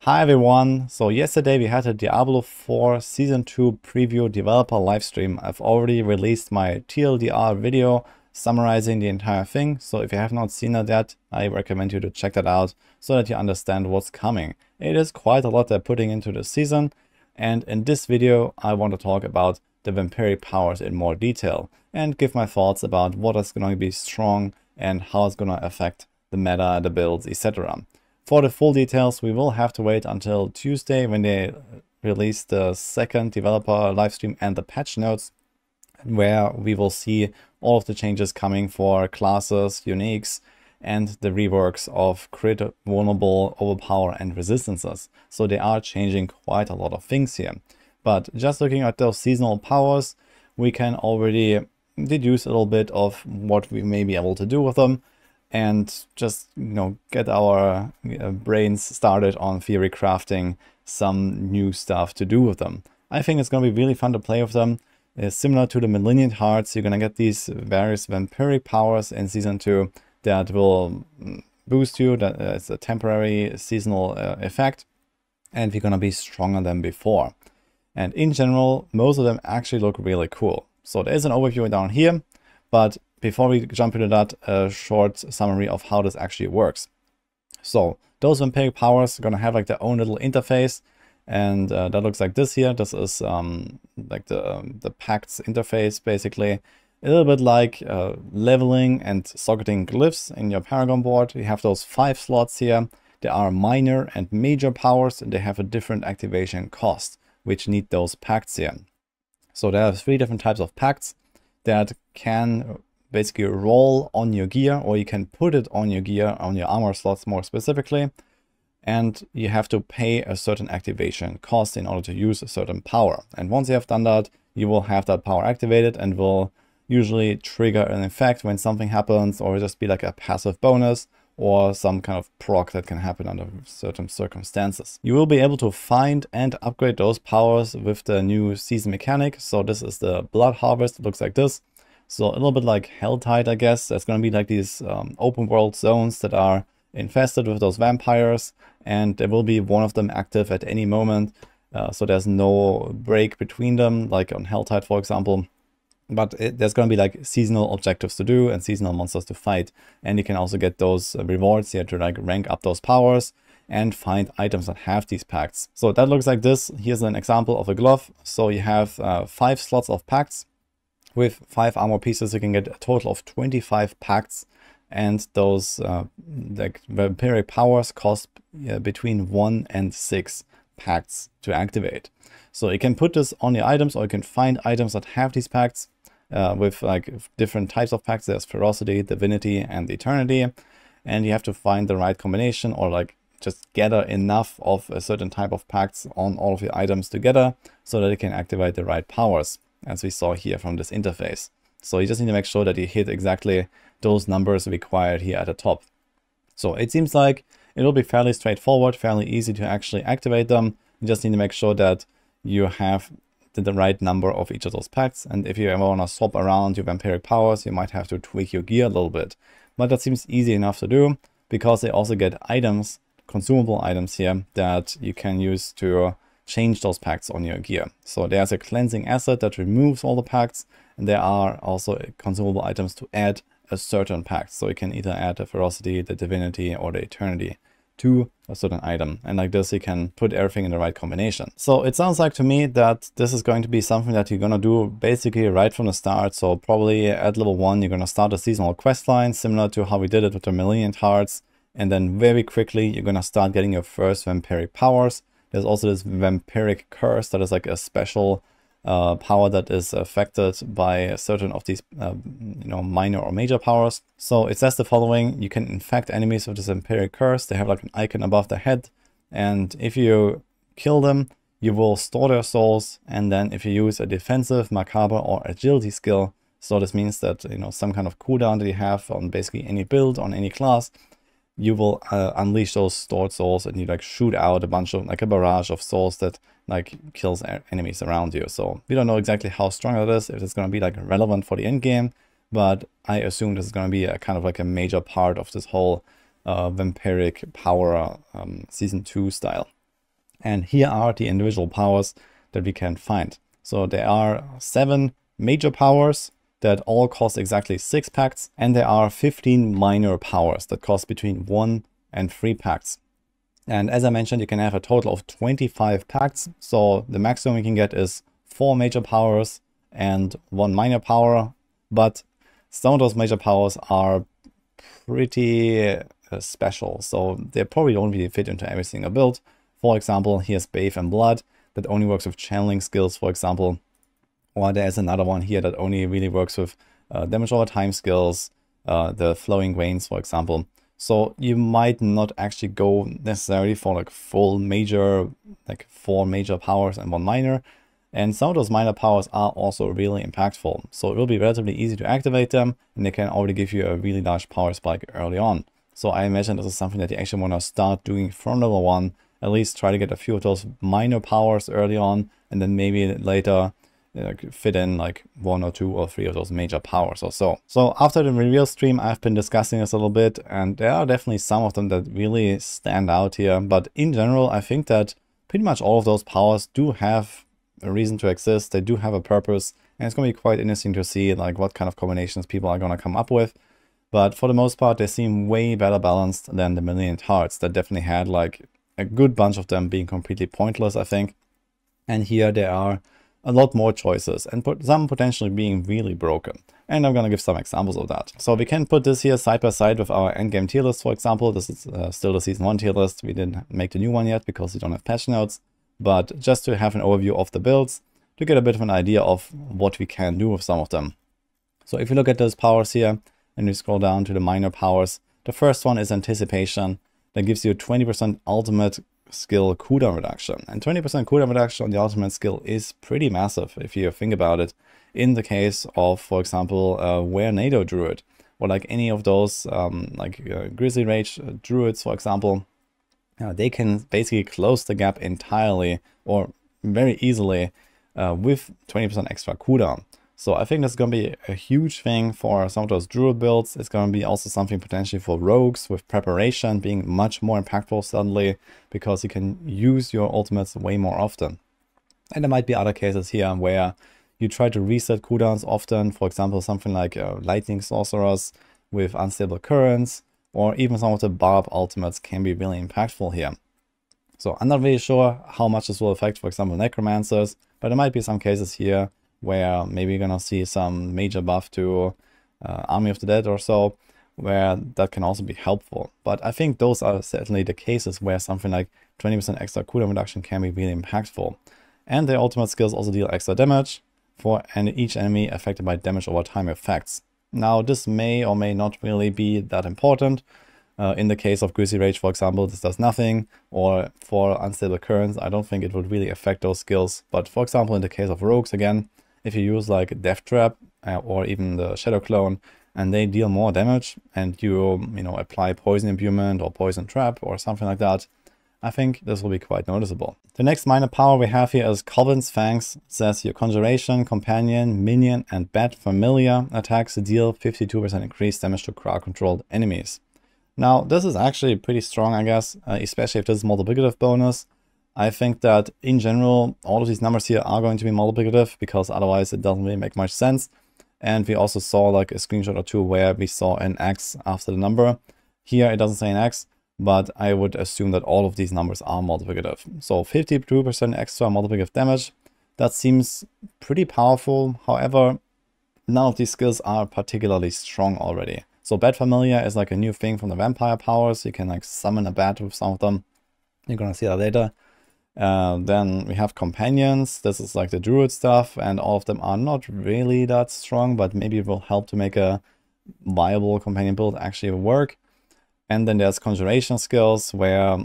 Hi everyone, so yesterday we had a Diablo 4 Season 2 preview developer livestream. I've already released my TLDR video summarizing the entire thing, so if you have not seen that yet, I recommend you to check that out so that you understand what's coming. It is quite a lot they're putting into the season, and in this video I want to talk about the Vampiric Powers in more detail and give my thoughts about what is going to be strong and how it's going to affect the meta, the builds, etc. For the full details, we will have to wait until Tuesday when they release the second developer livestream and the patch notes, where we will see all of the changes coming for classes, uniques, and the reworks of crit, vulnerable, overpower, and resistances. So they are changing quite a lot of things here. But just looking at those seasonal powers, we can already deduce a little bit of what we may be able to do with them, and just, get our brains started on theory crafting some new stuff to do with them. I think it's going to be really fun to play with them. Similar to the Millennium Hearts, you're going to get these various Vampiric Powers in Season 2 that will boost you. That it's a temporary seasonal effect, and you're going to be stronger than before. And in general, most of them actually look really cool. So there's an overview down here, but before we jump into that, a short summary of how this actually works. So those Vampiric Powers are going to have like their own little interface, and that looks like this here. This is like the Pacts interface, basically. A little bit like leveling and socketing glyphs in your Paragon board. You have those 5 slots here. There are minor and major powers, and they have a different activation cost, which need those Pacts here. So there are 3 different types of Pacts that can basically roll on your gear, or you can put it on your gear, on your armor slots more specifically, and you have to pay a certain activation cost in order to use a certain power. And once you have done that, you will have that power activated and will usually trigger an effect when something happens, or just be like a passive bonus or some kind of proc that can happen under certain circumstances. You will be able to find and upgrade those powers with the new season mechanic. So this is the Blood Harvest. It looks like this. So a little bit like Helltide, I guess. There's going to be like these open world zones that are infested with those vampires, and there will be one of them active at any moment. So there's no break between them, like on Helltide, for example. But there's going to be like seasonal objectives to do and seasonal monsters to fight. And you can also get those rewards here to like rank up those powers and find items that have these pacts. So that looks like this. Here's an example of a glove. So you have 5 slots of pacts. With 5 armor pieces, you can get a total of 25 pacts, and those like Vampiric Powers cost between 1 and 6 pacts to activate. So you can put this on your items, or you can find items that have these pacts with like different types of pacts. There's Ferocity, Divinity, and Eternity, and you have to find the right combination, or like just gather enough of a certain type of pacts on all of your items together so that you can activate the right powers, as we saw here from this interface. So you just need to make sure that you hit exactly those numbers required here at the top. So it seems like it will be fairly straightforward, fairly easy to actually activate them. You just need to make sure that you have the right number of each of those pacts. And if you ever want to swap around your Vampiric Powers, you might have to tweak your gear a little bit. But that seems easy enough to do, because they also get items, consumable items here, that you can use to change those pacts on your gear. So there's a cleansing asset that removes all the pacts, and there are also consumable items to add a certain pact. So you can either add the Ferocity, the Divinity, or the Eternity to a certain item. And like this, you can put everything in the right combination. So it sounds like to me that this is going to be something that you're going to do basically right from the start. So probably at level 1, you're going to start a seasonal quest line, similar to how we did it with the Millennium Hearts. And then very quickly, you're going to start getting your first Vampiric Powers. There's also this Vampiric Curse that is like a special power that is affected by certain of these minor or major powers. So it says the following: you can infect enemies with this Vampiric Curse. They have like an icon above their head, and if you kill them, you will store their souls. And then if you use a defensive, macabre, or agility skill, so this means that some kind of cooldown that you have on basically any build, on any class, you will unleash those stored souls, and you like shoot out a bunch of, like a barrage of souls that like kills enemies around you. So we don't know exactly how strong that is, if it's going to be like relevant for the end game, but I assume this is going to be a kind of like a major part of this whole Vampiric Power Season 2 style. And here are the individual powers that we can find. So there are 7 major powers that all cost exactly 6 pacts, and there are 15 minor powers that cost between 1 and 3 pacts. And as I mentioned, you can have a total of 25 pacts. So the maximum you can get is 4 major powers and 1 minor power. But some of those major powers are pretty special. So they probably don't really fit into every single build. For example, here's Bathe and Blood that only works with channeling skills, for example. Or there's another one here that only really works with damage over time skills, the Flowing Veins, for example. So you might not actually go necessarily for like full major, like 4 major powers and 1 minor. And some of those minor powers are also really impactful. So it will be relatively easy to activate them, and they can already give you a really large power spike early on. So I imagine this is something that you actually want to start doing from level 1. At least try to get a few of those minor powers early on, and then maybe later fit in like 1 or 2 or 3 of those major powers or so. So after the reveal stream, I've been discussing this a little bit, and there are definitely some of them that really stand out here. But in general, I think that pretty much all of those powers do have a reason to exist. They do have a purpose, and it's going to be quite interesting to see like what kind of combinations people are going to come up with. But for the most part, they seem way better balanced than the Millionth Hearts that definitely had like a good bunch of them being completely pointless, I think. And here there are a lot more choices, and some potentially being really broken. And I'm going to give some examples of that. So we can put this here side by side with our endgame tier list, for example. This is still the Season 1 tier list. We didn't make the new one yet because we don't have patch notes. But just to have an overview of the builds, to get a bit of an idea of what we can do with some of them. So if you look at those powers here, and you scroll down to the minor powers, the first one is Anticipation. That gives you 20% ultimate skill cooldown reduction. And 20% cooldown reduction on the ultimate skill is pretty massive if you think about it. In the case of, for example, Tornado Druid, or like any of those Grizzly Rage Druids, for example, they can basically close the gap entirely or very easily with 20% extra cooldown. So I think that's going to be a huge thing for some of those Druid builds. It's going to be also something potentially for Rogues, with Preparation being much more impactful suddenly, because you can use your ultimates way more often. And there might be other cases here where you try to reset cooldowns often. For example, something like Lightning Sorcerers with Unstable Currents, or even some of the Barb ultimates can be really impactful here. So I'm not really sure how much this will affect, for example, Necromancers, but there might be some cases here where maybe you're gonna see some major buff to Army of the Dead or so, where that can also be helpful. But I think those are certainly the cases where something like 20% extra cooldown reduction can be really impactful. And their ultimate skills also deal extra damage for each enemy affected by damage over time effects. Now this may or may not really be that important. In the case of Grizzly Rage, for example, this does nothing, or for Unstable Currents, I don't think it would really affect those skills. But for example, in the case of Rogues, again, if you use like Death Trap or even the Shadow Clone, and they deal more damage, and you apply Poison Imbuement or Poison Trap or something like that, I think this will be quite noticeable. The next minor power we have here is Coven's Fangs. It says your Conjuration, Companion, Minion, and Bat Familiar attacks deal 52% increased damage to crowd-controlled enemies. Now, this is actually pretty strong, I guess, especially if this is multiplicative bonus. I think that in general, all of these numbers here are going to be multiplicative, because otherwise it doesn't really make much sense. And we also saw like a screenshot or two where we saw an X after the number. Here it doesn't say an X, but I would assume that all of these numbers are multiplicative. So 52% extra multiplicative damage, that seems pretty powerful. However, none of these skills are particularly strong already. So Bat Familiar is like a new thing from the Vampire Powers. You can like summon a bat with some of them. You're gonna see that later. Then we have Companions. This is like the Druid stuff, and all of them are not really that strong, but maybe it will help to make a viable companion build actually work. And then there's Conjuration skills, where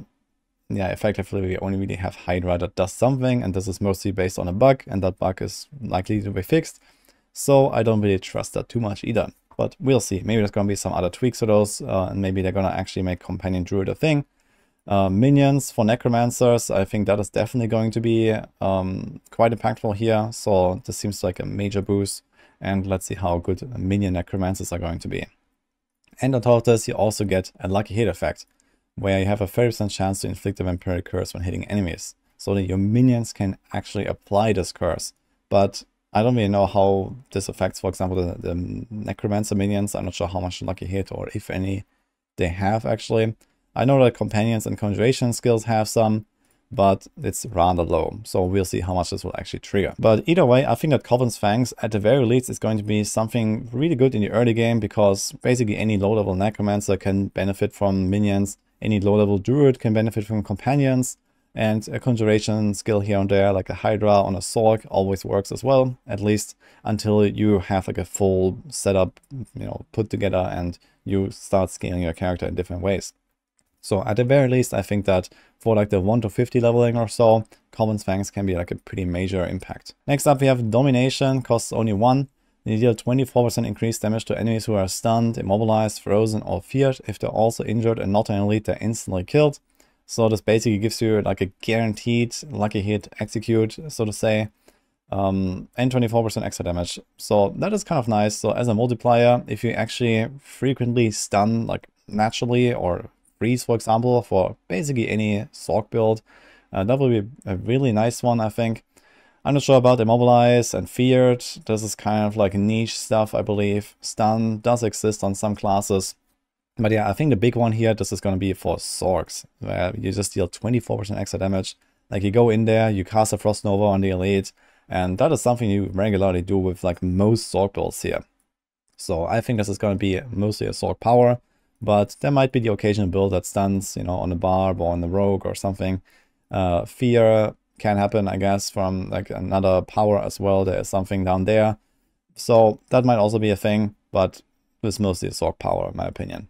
effectively we only really have Hydra that does something, and this is mostly based on a bug, and that bug is likely to be fixed. So I don't really trust that too much either. But we'll see. Maybe there's going to be some other tweaks to those, and maybe they're going to actually make Companion Druid a thing. Minions for Necromancers, I think that is definitely going to be quite impactful here. So this seems like a major boost, and let's see how good Minion Necromancers are going to be. And on top of this, you also get a lucky hit effect, where you have a 30% chance to inflict a vampiric curse when hitting enemies. so that your minions can actually apply this curse. But I don't really know how this affects, for example, the Necromancer minions. I'm not sure how much lucky hit or if any they have actually. I know that companions and conjuration skills have some, but it's rather low. So we'll see how much this will actually trigger. But either way, I think that Coven's Fangs at the very least is going to be something really good in the early game, because basically any low-level Necromancer can benefit from minions, any low-level Druid can benefit from companions, and a conjuration skill here and there, like a Hydra on a Sorc, always works as well, at least until you have like a full setup, you know, put together and you start scaling your character in different ways. So at the very least, I think that for like the 1 to 50 leveling or so, Coven's Fangs can be like a pretty major impact. Next up, we have Domination, costs only 1. You deal 24% increased damage to enemies who are stunned, immobilized, frozen, or feared. If they're also injured and not an elite, they're instantly killed. So this basically gives you like a guaranteed lucky hit execute, so to say, and 24% extra damage. So that is kind of nice. So as a multiplier, if you actually frequently stun like naturally or freeze, for example, for basically any Sorc build, that will be a really nice one, I think. I'm not sure about Immobilize and Feared. This is kind of like niche stuff, I believe. Stun does exist on some classes. But yeah, I think the big one here, this is going to be for Sorcs, where you just deal 24% extra damage. Like you go in there, you cast a Frost Nova on the elite, and that is something you regularly do with like most Sorc builds here. So I think this is going to be mostly a Sorc power, but there might be the occasional build that stuns, you know, on the Barb or on the Rogue or something. Fear can happen, I guess, from like another power as well. There is something down there. So that might also be a thing, but it's mostly a Sorc power, in my opinion.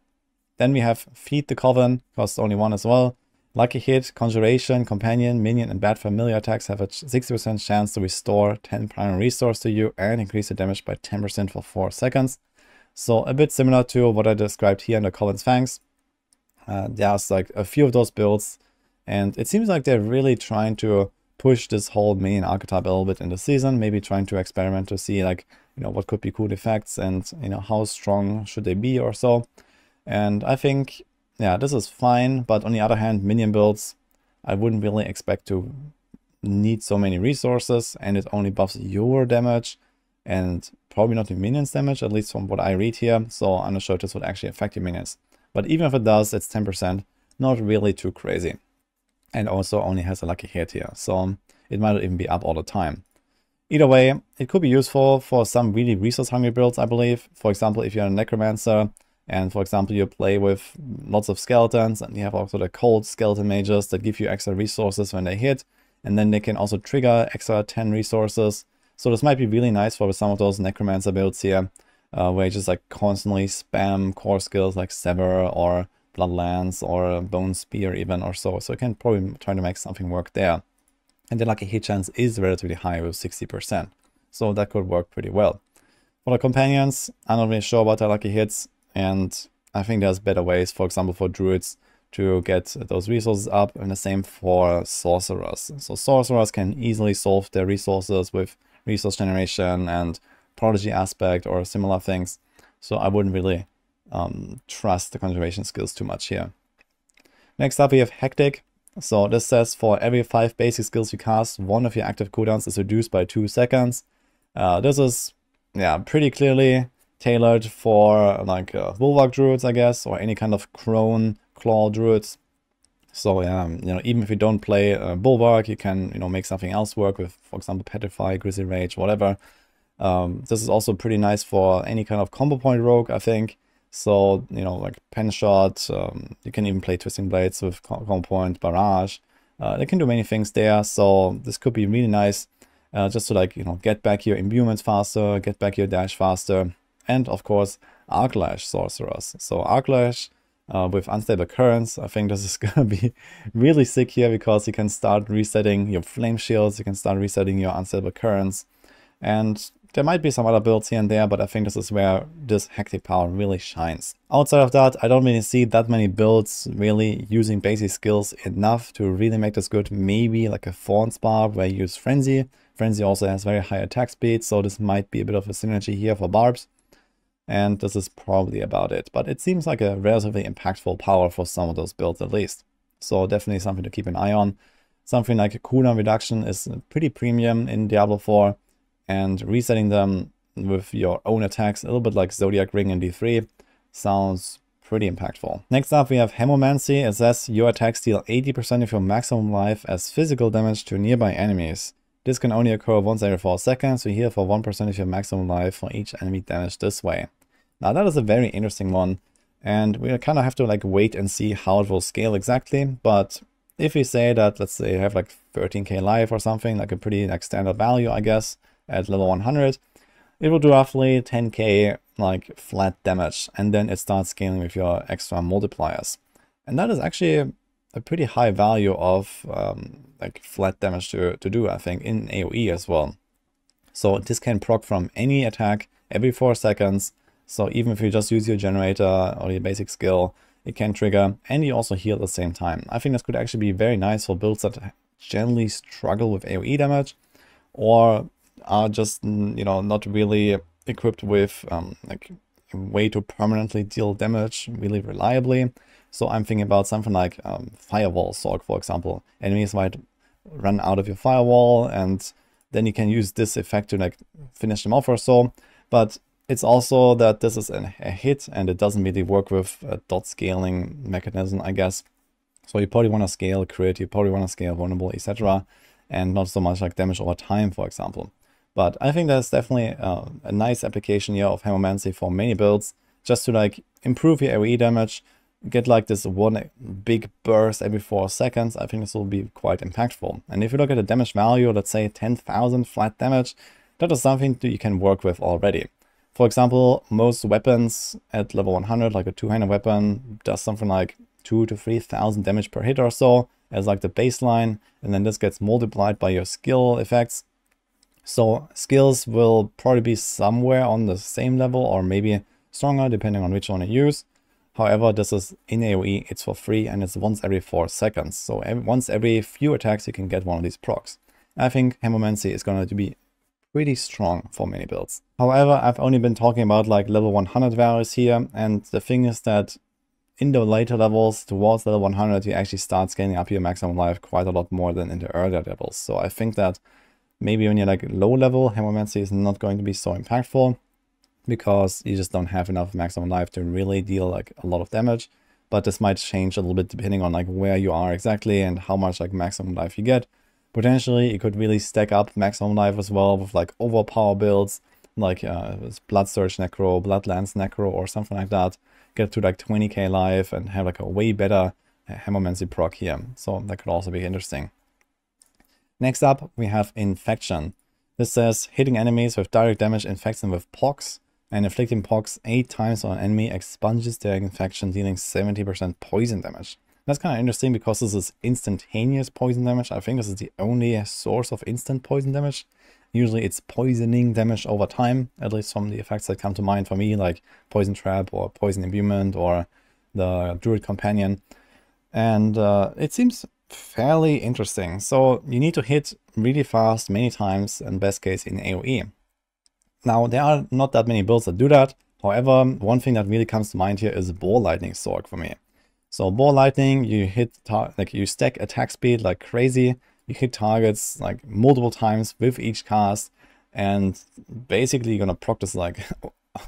Then we have Feed the Coven, costs only 1 as well. Lucky hit, Conjuration, Companion, Minion, and Bad Familiar attacks have a 60% chance to restore 10 primary resource to you and increase the damage by 10% for 4 seconds. So a bit similar to what I described here in the Coven's Fangs. There's like a few of those builds, and it seems like they're really trying to push this whole minion archetype a little bit in the season, maybe trying to experiment to see like, you know, what could be cool effects and, you know, how strong should they be or so. And I think, yeah, this is fine, but on the other hand, minion builds, I wouldn't really expect to need so many resources, and it only buffs your damage and probably not the minions damage, at least from what I read here. So I'm not sure if this would actually affect your minions. But even if it does, it's 10%, not really too crazy. And also only has a lucky hit here, so it might not even be up all the time. Either way, it could be useful for some really resource-hungry builds, I believe. For example, if you're a Necromancer, and for example, you play with lots of skeletons, and you have also the cold skeleton mages that give you extra resources when they hit, and then they can also trigger extra 10 resources. So this might be really nice for some of those Necromancer builds here, where you just like constantly spam core skills like Sever or Bloodlance or Bone Spear even or so. So you can probably try to make something work there. And the lucky hit chance is relatively high with 60%. So that could work pretty well. For the companions, I'm not really sure about the lucky hits. And I think there's better ways, for example, for druids to get those resources up, and the same for sorcerers. So sorcerers can easily solve their resources with resource generation and prodigy aspect or similar things. So I wouldn't really trust the conjuration skills too much here. Next up we have Hectic. So this says for every 5 basic skills you cast, one of your active cooldowns is reduced by 2 seconds. This is, yeah, pretty clearly tailored for like Bulwark druids, I guess, or any kind of crone claw druids. So yeah, you know, even if you don't play Bulwark, you can, you know, make something else work with, for example, Petrify, Grizzly Rage, whatever. This is also pretty nice for any kind of combo point rogue, I think. So, you know, like Pen Shot, you can even play Twisting Blades with combo point, Barrage. They can do many things there, so this could be really nice just to, like, you know, get back your imbuements faster, get back your dash faster. And of course, Arclash sorcerers. So Arclash with Unstable Currents, I think this is gonna be really sick here, because you can start resetting your flame shields, you can start resetting your Unstable Currents, and there might be some other builds here and there, but I think this is where this Hectic power really shines. Outside of that, I don't really see that many builds really using basic skills enough to really make this good. Maybe like a Thorns Barb where you use Frenzy. Frenzy also has very high attack speed, so this might be a bit of a synergy here for Barbs. And this is probably about it. But it seems like a relatively impactful power for some of those builds at least. So definitely something to keep an eye on. Something like a cooldown reduction is pretty premium in Diablo 4, and resetting them with your own attacks, a little bit like Zodiac Ring in D3, sounds pretty impactful. Next up we have Hemomancy. It says your attacks deal 80% of your maximum life as physical damage to nearby enemies. This can only occur once every 4 seconds, so heal for 1% of your maximum life for each enemy damaged this way. Now that is a very interesting one, and we kind of have to like wait and see how it will scale exactly, but if we say that, let's say you have like 13k life or something, like a pretty like standard value I guess, at level 100, it will do roughly 10k like flat damage, and then it starts scaling with your extra multipliers. And that is actually a pretty high value of like flat damage to do, I think, in AoE as well. So this can proc from any attack every 4 seconds. So even if you just use your generator or your basic skill, it can trigger, and you also heal at the same time. I think this could actually be very nice for builds that generally struggle with AoE damage, or are just, you know, not really equipped with like a way to permanently deal damage really reliably. So I'm thinking about something like Firewall Sorc, for example. Enemies might run out of your firewall, and then you can use this effect to like finish them off or so. But it's also that this is a hit, and it doesn't really work with a dot scaling mechanism, I guess. So you probably want to scale crit, you probably want to scale vulnerable, etc. And not so much like damage over time, for example. But I think that's definitely a nice application here of Hemomancy for many builds, just to like improve your AoE damage, get like this one big burst every 4 seconds. I think this will be quite impactful. And if you look at the damage value, let's say 10,000 flat damage, that is something that you can work with already. For example, most weapons at level 100, like a two-handed weapon, does something like 2,000 to 3,000 damage per hit or so as like the baseline, and then this gets multiplied by your skill effects. So skills will probably be somewhere on the same level or maybe stronger depending on which one you use. However, this is in AoE, it's for free, and it's once every 4 seconds. So once every few attacks you can get one of these procs. I think Hemomancy is going to be pretty strong for many builds. However, I've only been talking about like level 100 values here, and the thing is that in the later levels, towards level 100, you actually start scaling up your maximum life quite a lot more than in the earlier levels. So I think that maybe when you're like low level, Hemomancy is not going to be so impactful, because you just don't have enough maximum life to really deal like a lot of damage. But this might change a little bit depending on like where you are exactly and how much like maximum life you get. Potentially, you could really stack up maximum life as well with like overpower builds, like Blood Surge Necro, Bloodlance Necro, or something like that. Get to like 20k life and have like a way better Hemomancy proc here. So that could also be interesting. Next up, we have Infection. This says hitting enemies with direct damage infects them with pox, and inflicting pox 8 times on an enemy expunges their infection, dealing 70% poison damage. That's kind of interesting because this is instantaneous poison damage. I think this is the only source of instant poison damage. Usually it's poisoning damage over time, at least from the effects that come to mind for me, like Poison Trap or Poison Imbuement or the Druid Companion. And it seems fairly interesting. So you need to hit really fast many times, in best case in AoE. Now there are not that many builds that do that. However, one thing that really comes to mind here is Ball Lightning Sorc for me. So Ball Lightning, you hit like you stack attack speed like crazy. You hit targets like multiple times with each cast, and basically you're gonna proc this like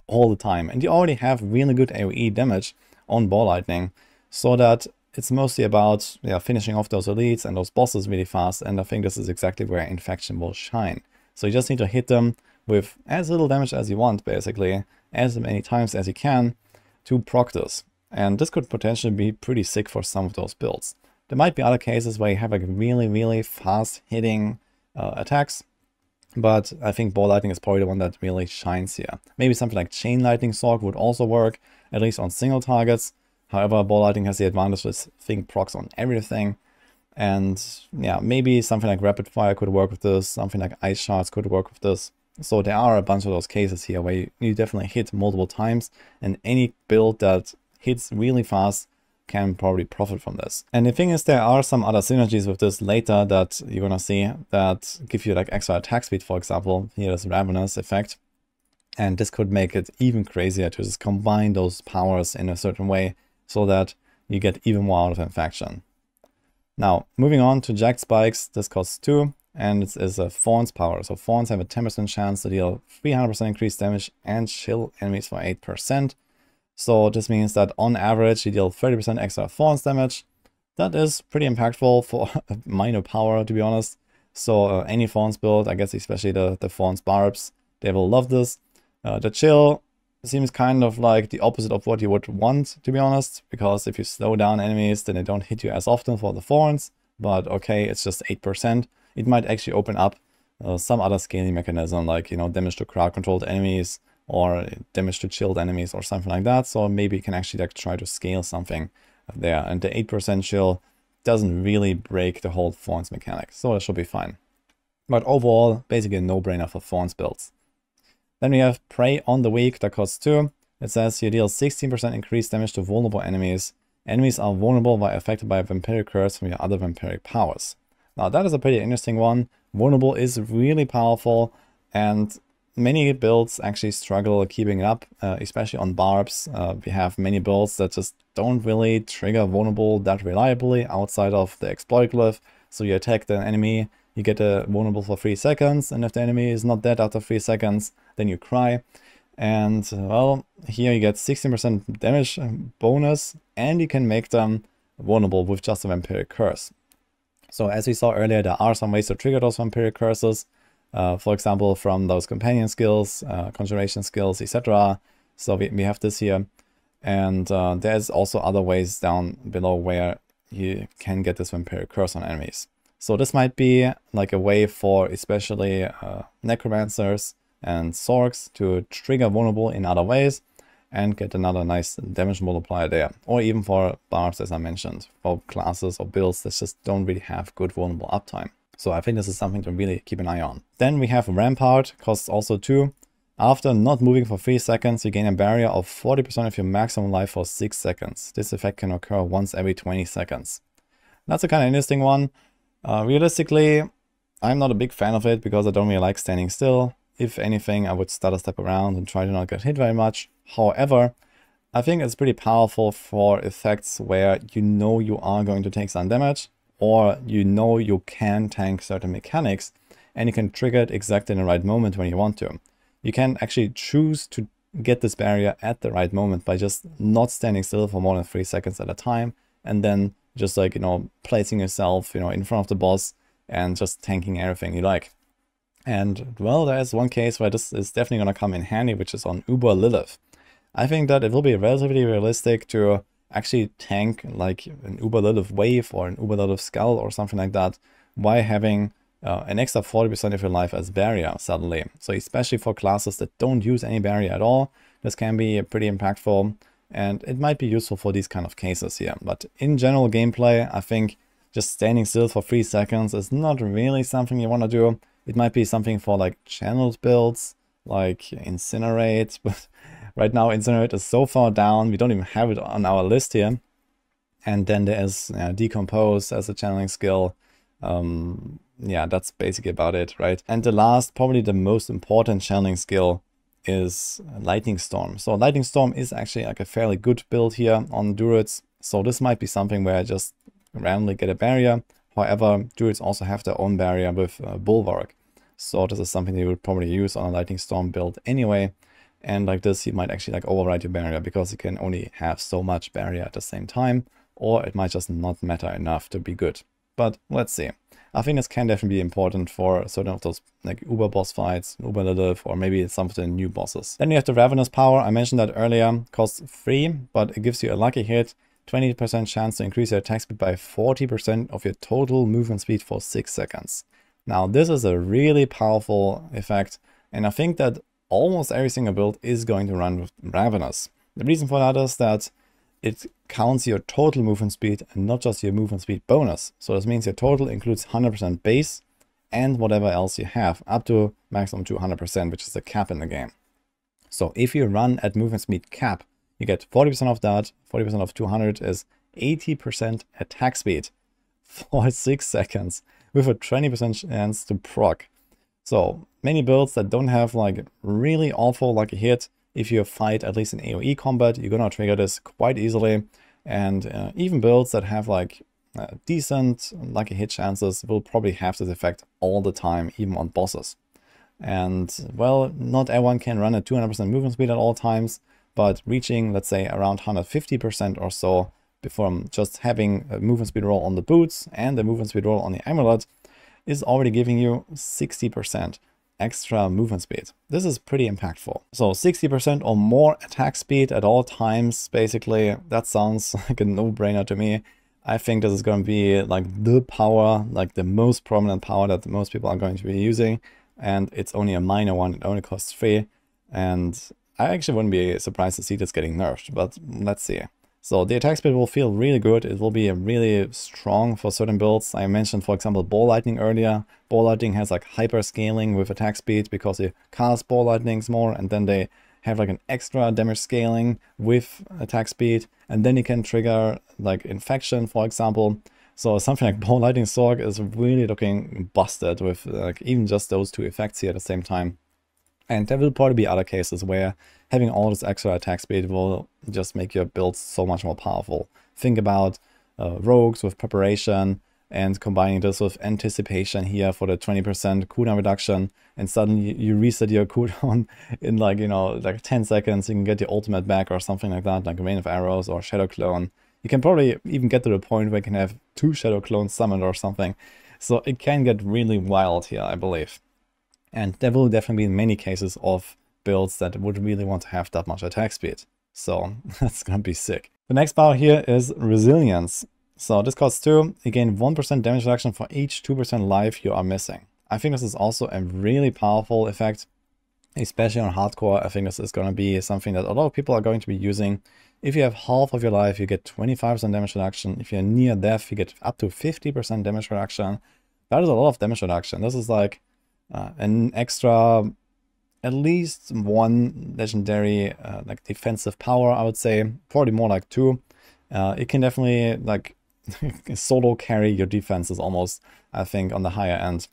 all the time. And you already have really good AoE damage on Ball Lightning, so that it's mostly about finishing off those elites and those bosses really fast. And I think this is exactly where Infection will shine. So you just need to hit them with as little damage as you want, basically, as many times as you can to proc this. And this could potentially be pretty sick for some of those builds. There might be other cases where you have like really, really fast hitting attacks, but I think Ball Lightning is probably the one that really shines here. Maybe something like Chain Lightning Sorc would also work, at least on single targets. However, Ball Lightning has the advantage with thing procs on everything. And yeah, maybe something like Rapid Fire could work with this, something like Ice Shards could work with this. So there are a bunch of those cases here where you definitely hit multiple times, and any build that hits really fast can probably profit from this. And the thing is, there are some other synergies with this later that you're gonna see that give you like extra attack speed, for example. Here's Ravenous effect. And this could make it even crazier to just combine those powers in a certain way so that you get even more out of Infection. Now, moving on to Jagged Spikes, this costs 2, and it is a Thorns power. So Thorns have a 10% chance to deal 300% increased damage and chill enemies for 8%. So this means that on average you deal 30% extra Thorns damage. That is pretty impactful for a minor power, to be honest. So any Thorns build, I guess especially the Thorns barbs, they will love this. The chill seems kind of like the opposite of what you would want, to be honest, because if you slow down enemies, then they don't hit you as often for the Thorns. But okay, it's just 8%. It might actually open up some other scaling mechanism, like, you know, damage to crowd controlled enemies or damage to chilled enemies or something like that. So maybe you can actually like try to scale something there. And the 8% chill doesn't really break the whole Thorns mechanic, so that should be fine. But overall, basically a no-brainer for Thorns builds. Then we have Prey on the Weak that costs 2. It says you deal 16% increased damage to vulnerable enemies. Enemies are vulnerable while affected by a vampiric curse from your other vampiric powers. Now that is a pretty interesting one. Vulnerable is really powerful, and many builds actually struggle keeping it up, especially on barbs. We have many builds that just don't really trigger vulnerable that reliably outside of the exploit glyph. So you attack the enemy, you get a vulnerable for 3 seconds, and if the enemy is not dead after 3 seconds, then you cry. And well, here you get 16% damage bonus, and you can make them vulnerable with just a vampiric curse. So as we saw earlier, there are some ways to trigger those vampiric curses. For example, from those companion skills, conjuration skills, etc. So we have this here. And there's also other ways down below where you can get this vampiric curse on enemies. So this might be like a way for especially necromancers and sorcs to trigger vulnerable in other ways and get another nice damage multiplier there. Or even for barbs, as I mentioned, for classes or builds that just don't really have good vulnerable uptime. So I think this is something to really keep an eye on. Then we have Rampart, costs also 2. After not moving for 3 seconds, you gain a barrier of 40% of your maximum life for 6 seconds. This effect can occur once every 20 seconds. That's a kind of interesting one. Realistically, I'm not a big fan of it because I don't really like standing still. If anything, I would stutter step around and try to not get hit very much. However, I think it's pretty powerful for effects where you know you are going to take some damage, or you know you can tank certain mechanics, and you can trigger it exactly in the right moment when you want to. You can actually choose to get this barrier at the right moment by just not standing still for more than 3 seconds at a time, and then just like, you know, placing yourself, you know, in front of the boss and just tanking everything you like. And well, there's one case where this is definitely going to come in handy, which is on Uber Lilith. I think that it will be relatively realistic to actually tank like an Uber Lilith wave or an Uber Lilith skull or something like that by having an extra 40% of your life as barrier suddenly. So especially for classes that don't use any barrier at all, this can be pretty impactful, and it might be useful for these kind of cases here. But in general gameplay, I think just standing still for 3 seconds is not really something you want to do. It might be something for like channeled builds, like Incinerate, but right now Incinerate is so far down, we don't even have it on our list here. And then there is Decompose as a channeling skill. Yeah, that's basically about it, right? And the last, probably the most important channeling skill is Lightning Storm. So Lightning Storm is actually like a fairly good build here on Druids. So this might be something where I just randomly get a barrier. However, Druids also have their own barrier with Bulwark. So this is something you would probably use on a Lightning Storm build anyway. And like this, you might actually like override your barrier because you can only have so much barrier at the same time, or it might just not matter enough to be good. But let's see. I think this can definitely be important for certain of those like Uber boss fights, Uber Lilith, or maybe some of the new bosses. Then you have the Ravenous power. I mentioned that earlier, costs 3, but it gives you a lucky hit, 20% chance to increase your attack speed by 40% of your total movement speed for 6 seconds. Now this is a really powerful effect, and I think that almost every single build is going to run with Ravenous. The reason for that is that it counts your total movement speed and not just your movement speed bonus. So this means your total includes 100% base and whatever else you have, up to maximum 200%, which is the cap in the game. So if you run at movement speed cap, you get 40% of that. 40% of 200 is 80% attack speed for 6 seconds with a 20% chance to proc. So many builds that don't have like really awful lucky hit, if you fight at least in AoE combat, you're gonna trigger this quite easily. And even builds that have like decent lucky hit chances, will probably have this effect all the time, even on bosses. And well, not everyone can run at 200% movement speed at all times, but reaching, let's say, around 150% or so before just having a movement speed roll on the boots and a movement speed roll on the amulet is already giving you 60% extra movement speed. This is pretty impactful. So 60% or more attack speed at all times, basically, that sounds like a no-brainer to me. I think this is going to be like the power, like the most prominent power that most people are going to be using. And it's only a minor one, it only costs 3. And I actually wouldn't be surprised to see this getting nerfed, but let's see. So the attack speed will feel really good. It will be really strong for certain builds. I mentioned, for example, Ball Lightning earlier. Ball Lightning has like hyper scaling with attack speed because you cast Ball Lightnings more, and then they have like an extra damage scaling with attack speed. And then you can trigger like Infection, for example. So something like Ball Lightning Sorc is really looking busted with like even just those two effects here at the same time. And there will probably be other cases where having all this extra attack speed will just make your builds so much more powerful. Think about rogues with preparation and combining this with anticipation here for the 20% cooldown reduction, and suddenly you reset your cooldown in like, you know, like 10 seconds. You can get your ultimate back or something like that, like Rain of Arrows or Shadow Clone. You can probably even get to the point where you can have 2 Shadow Clones summoned or something. So it can get really wild here, I believe. And there will definitely be many cases of builds that would really want to have that much attack speed. So that's going to be sick. The next power here is Resilience. So this costs 2. You gain 1% damage reduction for each 2% life you are missing. I think this is also a really powerful effect, especially on hardcore. I think this is going to be something that a lot of people are going to be using. If you have half of your life, you get 25% damage reduction. If you're near death, you get up to 50% damage reduction. That is a lot of damage reduction. This is like an extra, at least 1 legendary like defensive power, I would say. Probably more like 2. It can definitely like solo carry your defenses almost, I think, on the higher end.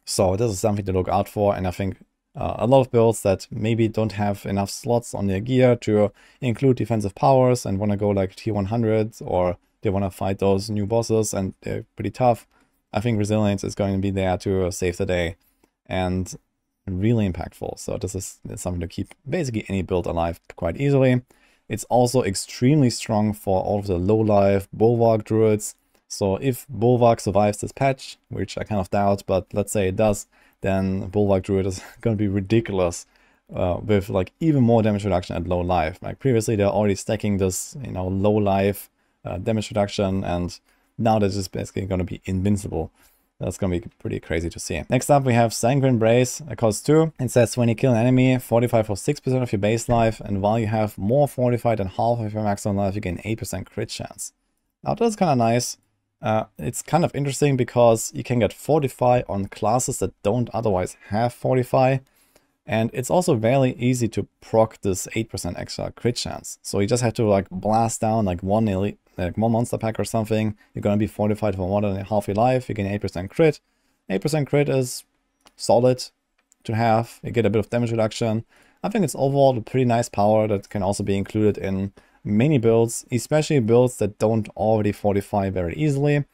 So this is something to look out for, and I think a lot of builds that maybe don't have enough slots on their gear to include defensive powers and want to go like tier 100, or they want to fight those new bosses and they're pretty tough, I think Resilience is going to be there to save the day and really impactful. So this is something to keep basically any build alive quite easily. It's also extremely strong for all of the low life Bulwark Druids. So if Bulwark survives this patch, which I kind of doubt, but let's say it does, then Bulwark Druid is going to be ridiculous with like even more damage reduction at low life. Like previously they're already stacking this, you know, low life damage reduction, and now they're just basically going to be invincible. That's going to be pretty crazy to see. Next up, we have Sanguine Brace. It costs 2. It says when you kill an enemy, fortify for 6% of your base life, and while you have more fortified than half of your maximum life, you gain 8% crit chance. Now that's kind of nice. It's kind of interesting because you can get Fortify on classes that don't otherwise have Fortify. And it's also very easy to proc this 8% extra crit chance. So you just have to like blast down like one monster pack or something. You're going to be fortified for more than half your life. You gain 8% crit. 8% crit is solid to have. You get a bit of damage reduction. I think it's overall a pretty nice power that can also be included in many builds, especially builds that don't already fortify very easily,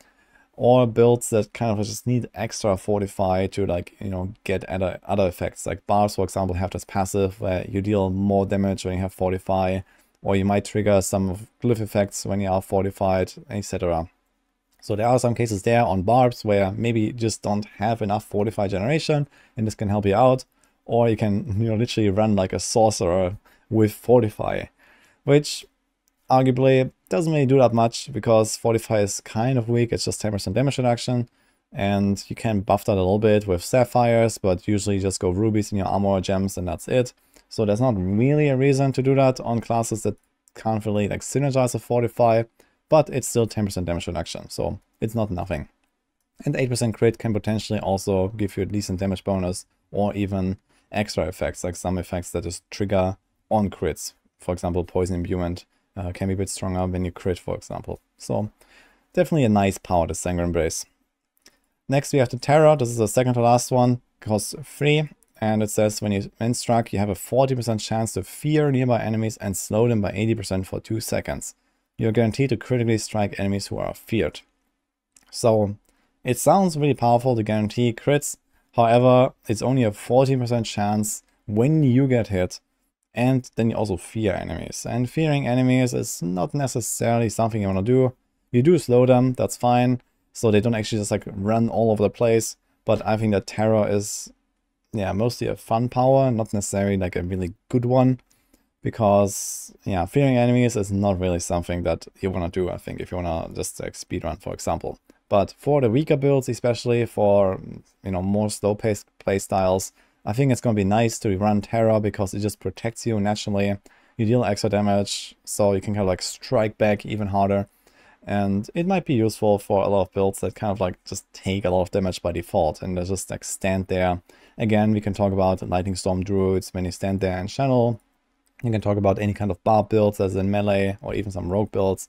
or builds that kind of just need extra fortify to, like, you know, get other effects. Like barbs, for example, have this passive where you deal more damage when you have fortify, or you might trigger some glyph effects when you are fortified, etc. So there are some cases there on barbs where maybe you just don't have enough fortify generation, and this can help you out. Or you can, you know, literally run like a sorcerer with fortify, which arguably doesn't really do that much because fortify is kind of weak. It's just 10% damage reduction, and you can buff that a little bit with sapphires, but usually just go rubies in your armor or gems and that's it. So there's not really a reason to do that on classes that can't really like synergize with fortify, but it's still 10% damage reduction, so it's not nothing. And 8% crit can potentially also give you a decent damage bonus, or even extra effects, like some effects that just trigger on crits. For example, poison imbuement can be a bit stronger when you crit, for example. So definitely a nice power, the Sanguine Brace. Next we have the Terror. This is the second to last one. Costs 3, and it says when struck, you have a 40% chance to fear nearby enemies and slow them by 80% for 2 seconds. You're guaranteed to critically strike enemies who are feared. So it sounds really powerful to guarantee crits. However, it's only a 14% chance when you get hit, and then you also fear enemies. And fearing enemies is not necessarily something you want to do. You do slow them, that's fine, so they don't actually just like run all over the place. But I think that terror is, yeah, mostly a fun power, not necessarily like a really good one. Because, yeah, fearing enemies is not really something that you want to do, I think, if you want to just like speedrun, for example. But for the weaker builds, especially for, you know, more slow-paced play styles, I think it's going to be nice to run Terror because it just protects you naturally. You deal extra damage, so you can kind of like strike back even harder. And it might be useful for a lot of builds that kind of like just take a lot of damage by default and they just like stand there. Again, we can talk about Lightning Storm Druids when you stand there and channel. You can talk about any kind of barb builds as in melee or even some rogue builds.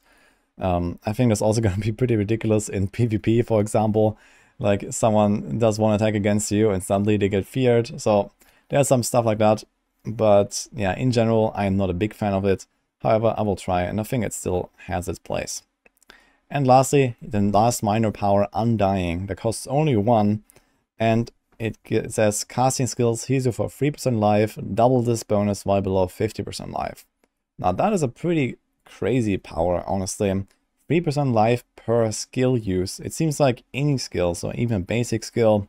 I think that's also going to be pretty ridiculous in PvP, for example. Like someone does one attack against you and suddenly they get feared. So there's some stuff like that. But yeah, in general, I'm not a big fan of it. However, I will try and I think it still has its place. And lastly, the last minor power, Undying, that costs only 1. And it says casting skills heals you for 3% life, double this bonus while below 50% life. Now that is a pretty crazy power, honestly. 3% life per skill use. It seems like any skill, so even basic skill,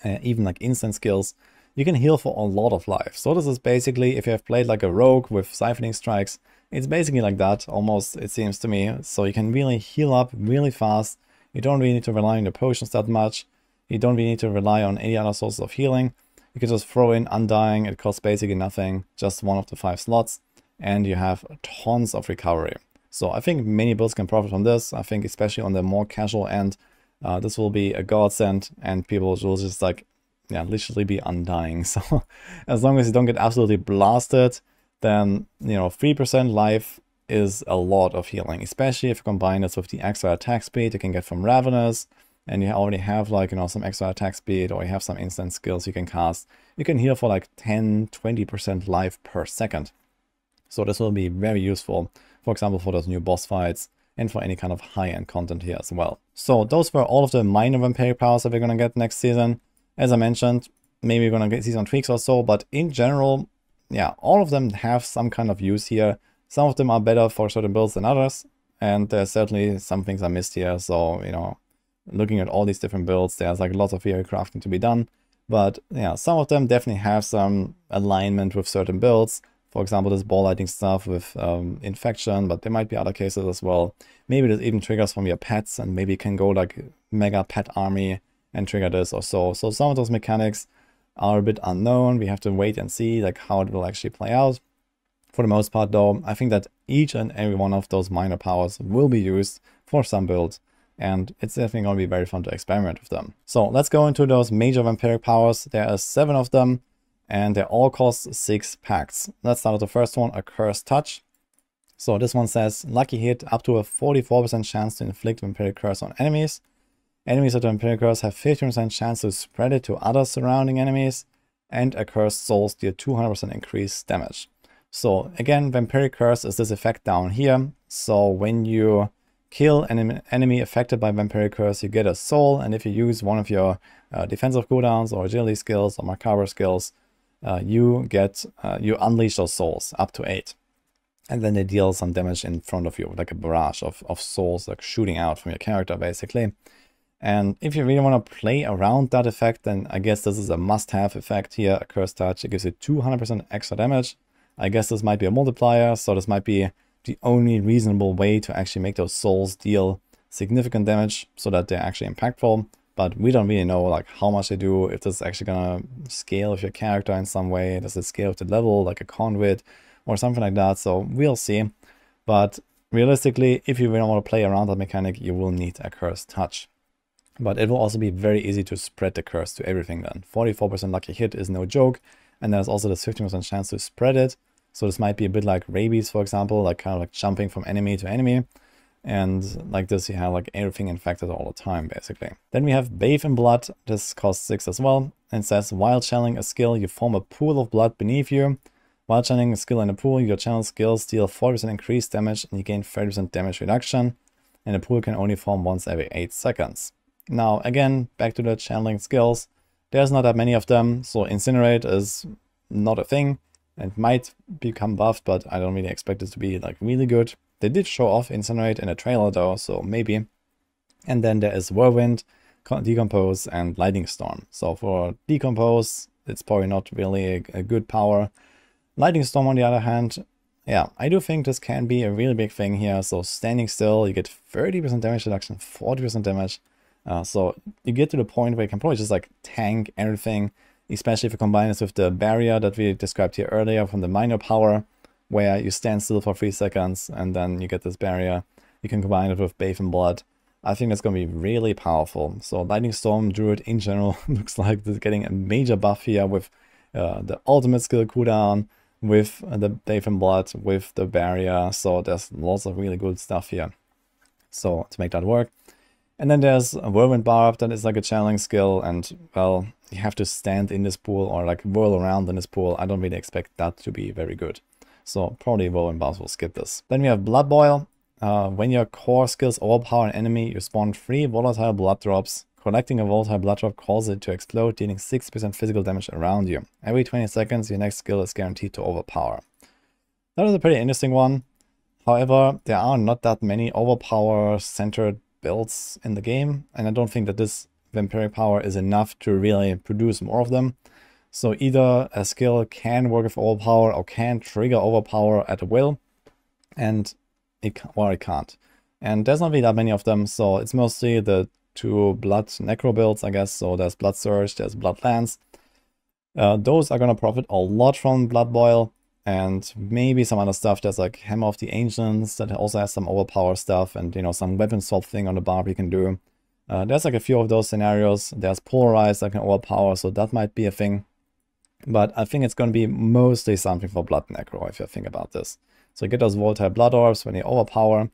even like instant skills, you can heal for a lot of life. So this is basically, if you have played like a rogue with siphoning strikes, it's basically like that, almost, it seems to me. So you can really heal up really fast. You don't really need to rely on the potions that much. You don't really need to rely on any other sources of healing. You can just throw in Undying, it costs basically nothing, just one of the 5 slots, and you have tons of recovery. So I think many builds can profit from this. I think especially on the more casual end, this will be a godsend, and people will just like, yeah, literally be undying. So as long as you don't get absolutely blasted, then, you know, 3% life is a lot of healing, especially if you combine this with the extra attack speed you can get from Ravenous, and you already have like, you know, some extra attack speed, or you have some instant skills you can cast. You can heal for like 10-20% life per second. So this will be very useful, for example, for those new boss fights and for any kind of high-end content here as well. So those were all of the minor vampiric powers that we're going to get next season. As I mentioned, maybe we're going to see some tweaks or so, but in general, yeah, all of them have some kind of use here. Some of them are better for certain builds than others, and there's certainly some things I missed here. So, you know, looking at all these different builds, there's like lots of theory crafting to be done. But yeah, some of them definitely have some alignment with certain builds. For example, this ball lightning stuff with infection, but there might be other cases as well. Maybe there's even triggers from your pets, and maybe you can go like mega pet army and trigger this or so. So some of those mechanics are a bit unknown. We have to wait and see like how it will actually play out. For the most part though, I think that each and every one of those minor powers will be used for some build, and it's definitely going to be very fun to experiment with them. So let's go into those major vampiric powers. There are 7 of them, and they all cost 6 packs. Let's start with the first one, Accursed Touch. So this one says, lucky hit, up to a 44% chance to inflict vampiric curse on enemies. Enemies with vampiric curse have 15% chance to spread it to other surrounding enemies, and accursed souls deal 200% increased damage. So again, vampiric curse is this effect down here. So when you kill an enemy affected by vampiric curse, you get a soul, and if you use one of your defensive cooldowns or agility skills or macabre skills, you unleash those souls up to 8. And then they deal some damage in front of you, like a barrage of souls like shooting out from your character basically. And if you really want to play around that effect, then I guess this is a must-have effect here, Accursed Touch. It gives you 200% extra damage. I guess this might be a multiplier, so this might be the only reasonable way to actually make those souls deal significant damage so that they're actually impactful. But we don't really know like how much they do, if this is actually gonna scale with your character in some way. Does it scale with the level, like a conduit or something like that? So we'll see. But realistically, if you really want to play around that mechanic, you will need Accursed Touch. But it will also be very easy to spread the curse to everything then. 44% lucky hit is no joke. And there's also this 15% chance to spread it. So this might be a bit like rabies, for example, like kind of like jumping from enemy to enemy. And like this, you have like everything infected all the time, basically. Then we have Bathe in Blood. This costs 6 as well. And says, while channeling a skill, you form a pool of blood beneath you. While channeling a skill in a pool, your channel skills deal 40% increased damage and you gain 30% damage reduction. and the pool can only form once every 8 seconds. Now again, back to the channeling skills. There's not that many of them, so Incinerate is not a thing. It might become buffed, but I don't really expect it to be like really good. They did show off Incinerate in a trailer though, so maybe. And then there is Whirlwind, Decompose, and Lightning Storm. So for Decompose, it's probably not really a good power. Lightning Storm on the other hand, yeah, I do think this can be a really big thing here. So standing still, you get 30% damage reduction, 40% damage. So you get to the point where you can probably just like tank everything, especially if you combine this with the barrier that we described here earlier from the minor power, where you stand still for 3 seconds and then you get this barrier. You can combine it with Bathe in Blood. I think that's going to be really powerful. So Lightning Storm Druid in general looks like it's getting a major buff here with the ultimate skill cooldown, with the Bathe in Blood, with the barrier. So there's lots of really good stuff here. So to make that work. And then there's a Whirlwind Barb that is like a channeling skill, and well, you have to stand in this pool or like whirl around in this pool. I don't really expect that to be very good. So probably Whirlwind Barbs will skip this. Then we have Blood Boil. When your core skills overpower an enemy, you spawn 3 volatile blood drops. Collecting a volatile blood drop causes it to explode, dealing 60% physical damage around you. Every 20 seconds, your next skill is guaranteed to overpower. That is a pretty interesting one. However, there are not that many overpower-centered builds in the game, and I don't think that this Vampiric Power is enough to really produce more of them. So either a skill can work with overpower or can trigger overpower at will, and it can't. And there's not really that many of them, so it's mostly the 2 Blood Necro builds, I guess. So there's Blood Surge, there's Blood Lance. Those are going to profit a lot from Blood Boil, and maybe some other stuff. There's like Hammer of the Ancients that also has some overpower stuff, and you know, some weapon swap thing on the barb you can do. There's like a few of those scenarios. There's Polarize that can overpower, so that might be a thing. But I think it's going to be mostly something for Blood Necro if you think about this. So you get those volatile blood orbs when they overpower,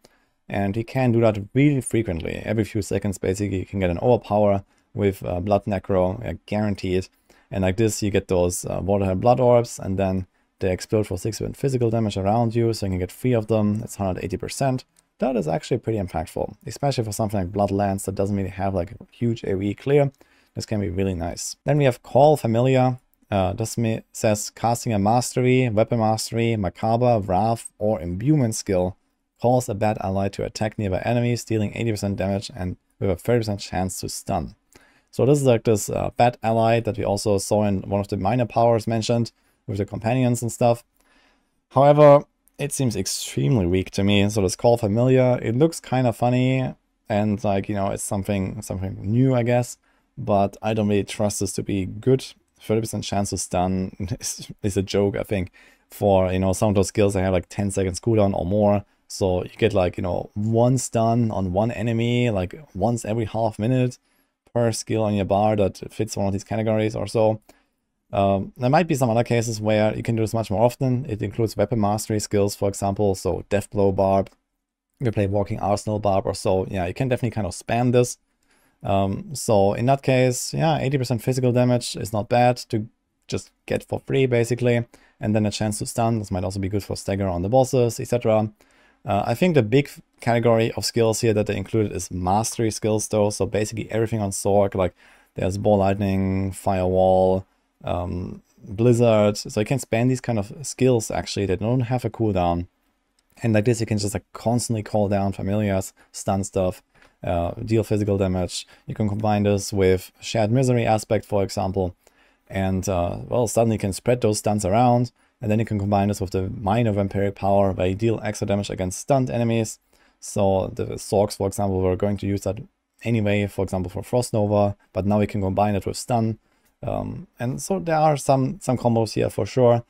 and you can do that really frequently. Every few seconds basically you can get an overpower with Blood Necro, guaranteed. And like this you get those volatile blood orbs, and then they explode for 6% physical damage around you, so you can get 3 of them. It's 180%. That is actually pretty impactful, especially for something like Blood Lance that doesn't really have like a huge AoE clear. This can be really nice. Then we have Call Familiar. This says casting a Mastery, Weapon Mastery, Macabre, Wrath, or Imbuement skill calls a bad ally to attack nearby enemies, dealing 80% damage and with a 30% chance to stun. So this is like this bad ally that we also saw in one of the minor powers mentioned with the companions and stuff. However, it seems extremely weak to me. So this Call Familiar, it looks kind of funny and like, you know, it's something new, I guess, but I don't really trust this to be good. 30% chance to stun is a joke, I think. For, you know, some of those skills, they have like 10 seconds cooldown or more. So you get like, you know, 1 stun on 1 enemy, like once every half minute per skill on your bar that fits one of these categories or so. There might be some other cases where you can do this much more often. It includes weapon mastery skills, for example. So Deathblow Barb, you play Walking Arsenal Barb or so. Yeah, you can definitely kind of spam this. So in that case, yeah, 80% physical damage is not bad to just get for free, basically. And then a chance to stun. This might also be good for stagger on the bosses, etc. I think the big category of skills here that they included is mastery skills, though. So basically everything on Sorc, like there's Ball Lightning, Firewall, Blizzard. So you can spam these kind of skills, actually, that don't have a cooldown. And like this, you can just like constantly call down familiars, stun stuff, deal physical damage. You can combine this with Shared Misery aspect, for example. And, well, suddenly you can spread those stuns around. And then you can combine this with the minor Vampiric Power, where you deal extra damage against stunned enemies. So the Sorcs, for example, were going to use that anyway, for example, for Frost Nova. But now we can combine it with stun. And so there are some combos here for sure.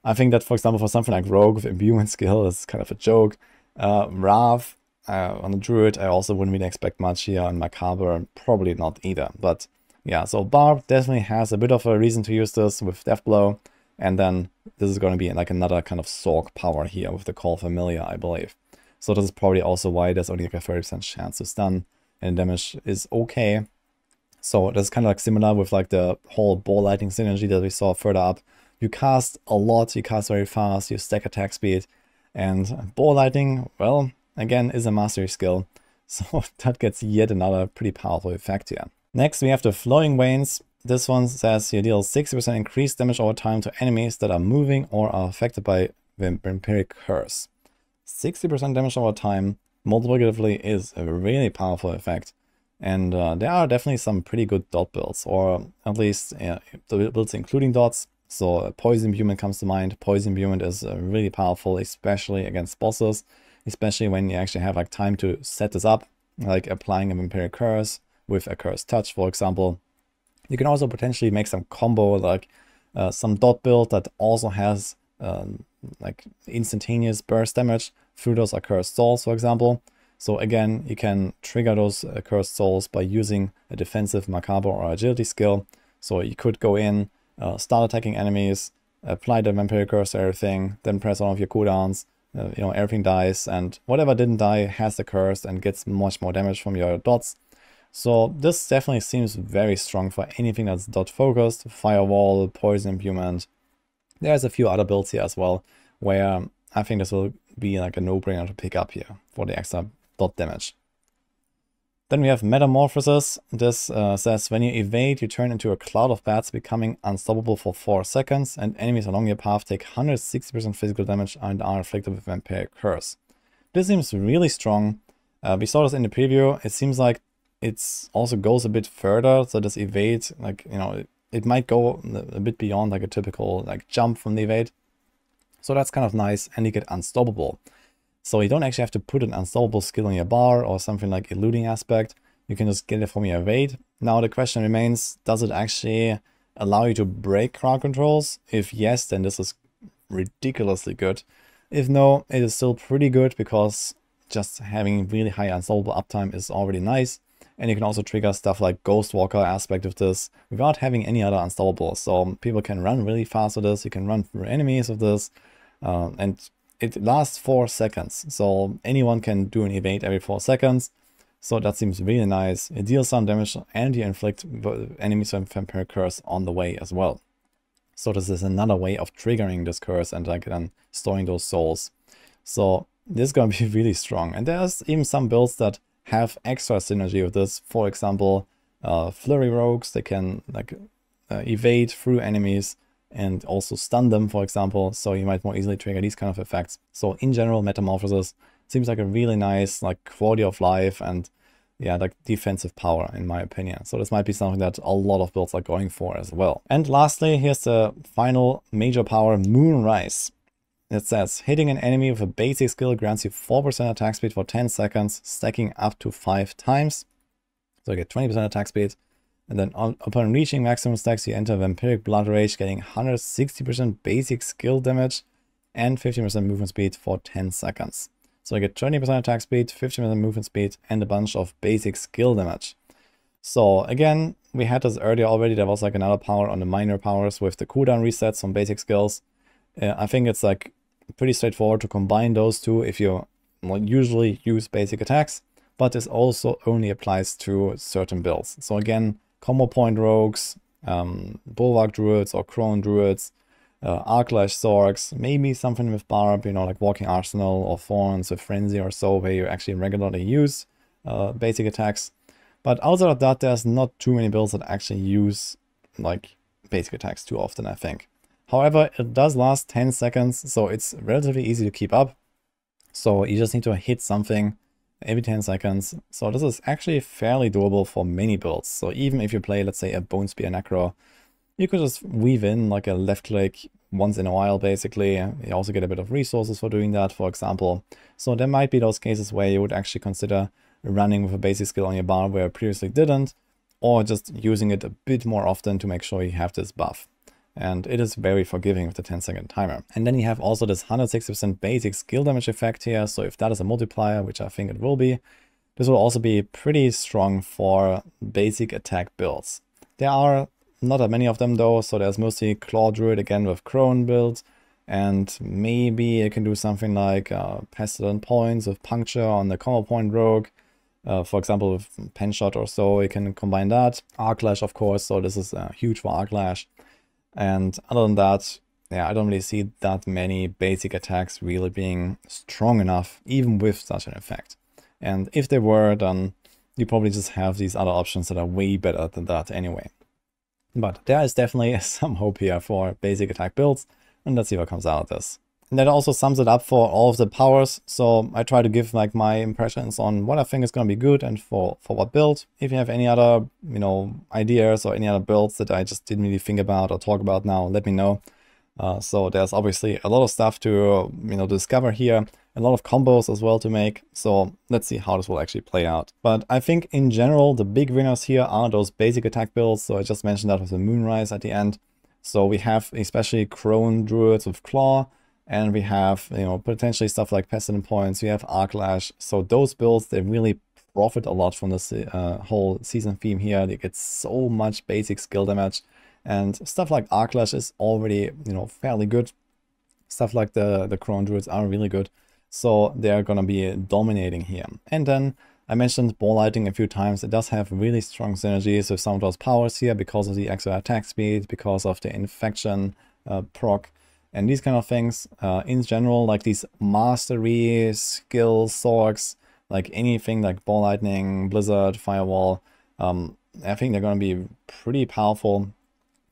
I think that, for example, for something like Rogue with Imbuement skill is kind of a joke. Wrath on the Druid, I also wouldn't really expect much here. On Macabre, probably not either. But yeah, so Barb definitely has a bit of a reason to use this with Deathblow. And then this is going to be like another kind of Sorc power here with the Call Familiar, I believe. So this is probably also why there's only like a 30% chance to stun. And damage is okay. So that's kind of like similar with like the whole Ball Lightning synergy that we saw further up. You cast a lot, you cast very fast, you stack attack speed. And Ball Lightning, well, again, is a mastery skill. So that gets yet another pretty powerful effect here. Next, we have the Flowing Veins. This one says you deal 60% increased damage over time to enemies that are moving or are affected by Vampiric Curse. 60% damage over time, multiplicatively, is a really powerful effect. And there are definitely some pretty good dot builds, or at least the builds including dots. So Poison Imbuement comes to mind. Poison Imbuement is really powerful, especially against bosses, especially when you actually have like time to set this up, like applying a Vampiric Curse with a Cursed Touch, for example. You can also potentially make some combo, like some dot build that also has like instantaneous burst damage through those Accursed Souls, for example. So again, you can trigger those Accursed Souls by using a defensive Macabre or Agility skill. So you could go in, start attacking enemies, apply the Vampiric Curse to everything, then press all of your cooldowns, you know, everything dies, and whatever didn't die has the curse and gets much more damage from your dots. So this definitely seems very strong for anything that's dot focused, Firewall, Poison Imbuement. There's a few other builds here as well, where I think this will be like a no-brainer to pick up here for the extra dot damage. Then we have Metamorphosis. This says when you evade, you turn into a cloud of bats, becoming unstoppable for 4 seconds, and enemies along your path take 160% physical damage and are afflicted with Vampiric Curse. This seems really strong. We saw this in the preview. It seems like it also goes a bit further, so this evade, like, you know, it might go a bit beyond like a typical like jump from the evade. So that's kind of nice, and you get unstoppable. So you don't actually have to put an unstoppable skill on your bar or something like eluding aspect. You can just get it from your evade. Now the question remains, does it actually allow you to break crowd controls? If yes, then this is ridiculously good. If no, it is still pretty good, because just having really high unstoppable uptime is already nice. And you can also trigger stuff like Ghost Walker aspect of this without having any other unstoppable. So people can run really fast with this, you can run through enemies with this, and it lasts 4 seconds. So anyone can do an evade every 4 seconds. So that seems really nice. It deals some damage and you inflict enemies with Vampiric Curse on the way as well. So this is another way of triggering this curse and like then storing those souls. So this is going to be really strong. And there's even some builds that have extra synergy with this. For example, Flurry Rogues, they can like evade through enemies and also stun them, for example, so you might more easily trigger these kind of effects. So in general, Metamorphosis seems like a really nice like quality of life and yeah, like defensive power in my opinion. So this might be something that a lot of builds are going for as well. And lastly, here's the final major power, Moonrise. It says, hitting an enemy with a basic skill grants you 4% attack speed for 10 seconds, stacking up to 5 times. So you get 20% attack speed. And then upon reaching maximum stacks, you enter Vampiric Blood Rage, getting 160% basic skill damage and 15% movement speed for 10 seconds. So you get 20% attack speed, 15% movement speed, and a bunch of basic skill damage. So again, we had this earlier already. There was like another power on the minor powers with the cooldown resets on basic skills. I think it's like pretty straightforward to combine those two if you usually use basic attacks, but this also only applies to certain builds. So again, combo point rogues, bulwark druids or crone druids, Arclash Sorcs, maybe something with Barb, you know, like Walking Arsenal or Thorns with Frenzy or so, where you actually regularly use basic attacks. But outside of that, there's not too many builds that actually use like basic attacks too often, I think. However, it does last 10 seconds, so it's relatively easy to keep up. So you just need to hit something every 10 seconds. So this is actually fairly doable for many builds. So even if you play, let's say, a Bone Spear Necro, you could just weave in like a left click once in a while, basically. You also get a bit of resources for doing that, for example. So there might be those cases where you would actually consider running with a basic skill on your bar where you previously didn't, or just using it a bit more often to make sure you have this buff. And it is very forgiving with the 10-second timer. And then you have also this 160% basic skill damage effect here. So if that is a multiplier, which I think it will be, this will also be pretty strong for basic attack builds. There are not that many of them though, so there's mostly Claw Druid again with Crone build, and maybe you can do something like Pestilent Points with Puncture on the combo point rogue. For example, with Pen Shot or so, you can combine that. Arclash, of course, so this is huge for Arclash. And other than that, yeah, I don't really see that many basic attacks really being strong enough, even with such an effect. And if they were, then you probably just have these other options that are way better than that anyway. But there is definitely some hope here for basic attack builds, and let's see what comes out of this. And that also sums it up for all of the powers. So I try to give like my impressions on what I think is going to be good and for what build. If you have any other, ideas or any other builds that I just didn't really think about or talk about now, let me know. So there's obviously a lot of stuff to, discover here, a lot of combos as well to make. So let's see how this will actually play out. But I think in general, the big winners here are those basic attack builds. So I just mentioned that with the Moonrise at the end. So we have especially Crone Druids with Claw, and we have, potentially stuff like Pestilent Points, we have Arclash. So those builds, they really profit a lot from this whole season theme here. They get so much basic skill damage. And stuff like Arclash is already, fairly good. Stuff like the Crone Druids are really good. So they're going to be dominating here. And then I mentioned Ball Lightning a few times. It does have really strong synergies with some of those powers here because of the extra attack speed, because of the infection proc, and these kind of things. In general, like these mastery skill sorcs, like anything like Ball Lightning, Blizzard, Firewall, I think they're going to be pretty powerful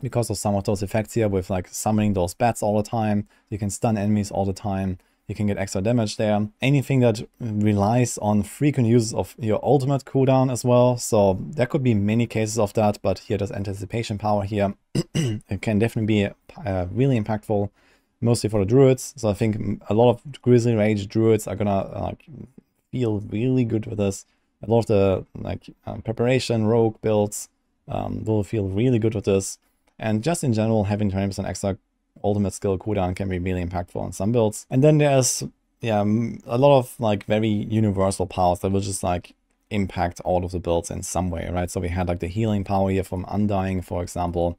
because of some of those effects here with like summoning those bats all the time. You can stun enemies all the time. You can get extra damage there. Anything that relies on frequent use of your ultimate cooldown as well. So there could be many cases of that, but here there's anticipation power here. It can definitely be really impactful, mostly for the druids. So I think a lot of Grizzly Rage druids are gonna feel really good with this. A lot of the preparation rogue builds will feel really good with this. And just in general, having 20% extra ultimate skill cooldown can be really impactful on some builds. And then there's a lot of like very universal powers that will just like impact all of the builds in some way, right? So we had like the healing power here from Undying, for example.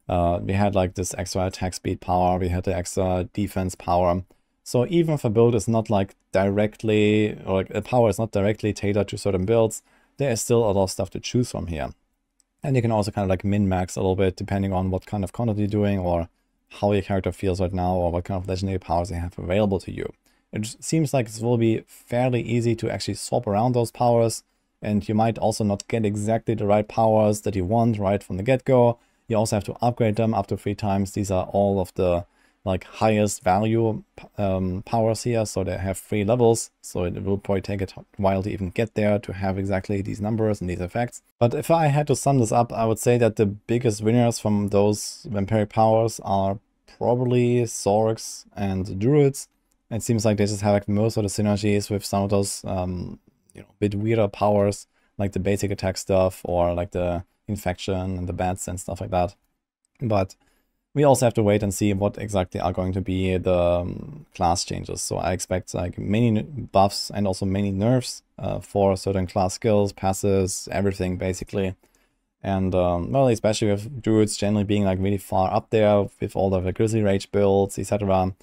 We had like this extra attack speed power. We had the extra defense power. So even if a build is not like directly, or like a power is not directly tailored to certain builds, there is still a lot of stuff to choose from here. And you can also kind of like min-max a little bit depending on what kind of content you're doing or how your character feels right now or what kind of legendary powers they have available to you. It seems like it will be fairly easy to actually swap around those powers, and you might also not get exactly the right powers that you want right from the get-go. You also have to upgrade them up to 3 times. These are all of the like highest value powers here, so they have 3 levels, so it will probably take a while to even get there to have exactly these numbers and these effects. But if I had to sum this up, I would say that the biggest winners from those Vampiric Powers are probably Sorcs and Druids. It seems like they just have like most of the synergies with some of those bit weirder powers, like the basic attack stuff or like the infection and the bats and stuff like that. But we also have to wait and see what exactly are going to be the class changes. So I expect like many buffs and also many nerfs for certain class skills, passes, everything basically. And well, especially with druids generally being like really far up there with all of the Grizzly Rage builds, etc.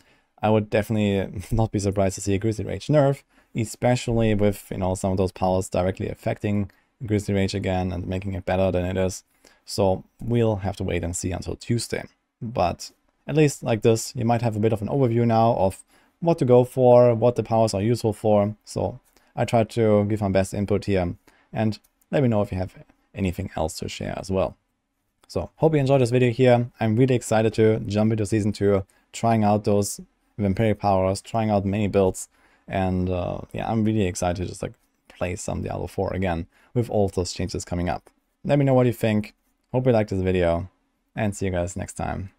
I would definitely not be surprised to see a Grizzly Rage nerf, especially with some of those powers directly affecting Grizzly Rage again and making it better than it is. So we'll have to wait and see until Tuesday. But at least like this, you might have a bit of an overview now of what to go for, what the powers are useful for. So I tried to give my best input here, and let me know if you have anything else to share as well. So hope you enjoyed this video here. I'm really excited to jump into Season 2, trying out those Vampiric Powers, trying out many builds, and yeah, I'm really excited to just like play some Diablo 4 again with all of those changes coming up. Let me know what you think. Hope you liked this video, and see you guys next time.